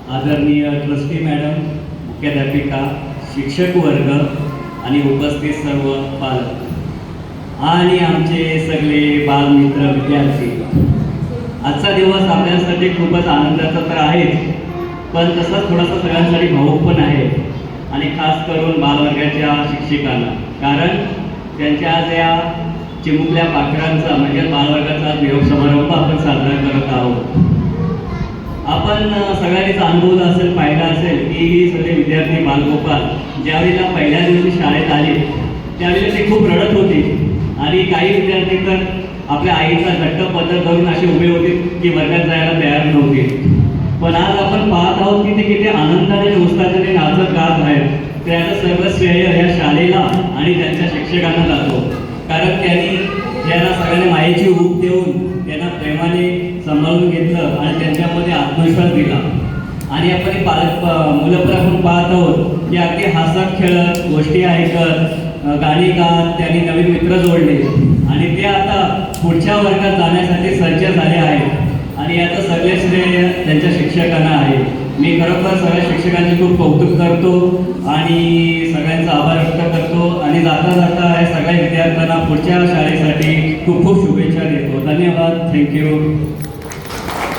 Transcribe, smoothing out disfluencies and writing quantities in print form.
आदरणीय trustee madam, मुख्याध्यापिका, शिक्षक वर्ग आणि उपस्थित सर्व पालक आणि आमचे सगळे बालमित्र विद्यार्थी, आजचा दिवस आपल्यासाठी खूपच आनंदाचा तर आहेच, पण तसंच थोडासा सगळ्यांसाठी भावूक पण आहे. आणि खास करून बालवर्गाच्या शिक्षकांना, कारण त्यांच्या आज या चिमुकल्या पाखरांचा म्हणजे बालवर्गाचा निरोप समारंभ आपण साजरा करत आहोत. आपण सगळ्यांनीच अनुभवलं असेल, पाहिलं असेल की ही सगळे विद्यार्थी बालगोपाल ज्यावेळेला पहिल्या दिवशी शाळेत आले त्यावेळेला ते खूप रडत होते आणि काही विद्यार्थी तर आपल्या आईचा घट्ट पदर धरून असे उभे होते की वर्गात जायला तयार नव्हते. पण आज आपण पाहत आहोत की ते किती आनंदाने उत्साहाने ते नाचत गात आहेत. त्याचं सर्व श्रेय ह्या शाळेला आणि त्यांच्या शिक्षकांना जातो, कारण त्यांनी त्यांना सगळ्यांना मायेची ऊब देऊन त्यांना प्रेमाने सांभाळून घेतलं आणि त्यांच्यामध्ये आत्मविश्वास दिला. आणि आपण मुलं पण आपण पाहत आहोत की अगदी हसत खेळत, गोष्टी ऐकत, गाणी गात त्यांनी नवीन मित्र जोडले आणि ते आता पुढच्या वर्गात जाण्यासाठी सज्ज झाले आहेत. आणि याचं सगळे श्रेय त्यांच्या शिक्षकांना आहे. मी खरोखर सगळ्या शिक्षकांचे खूप कौतुक करतो आणि सगळ्यांचा आभार व्यक्त करतो आणि जाता जाता या सगळ्या विद्यार्थ्यांना पुढच्या शाळेसाठी खूप खूप शुभेच्छा देतो. धन्यवाद. थँक्यू.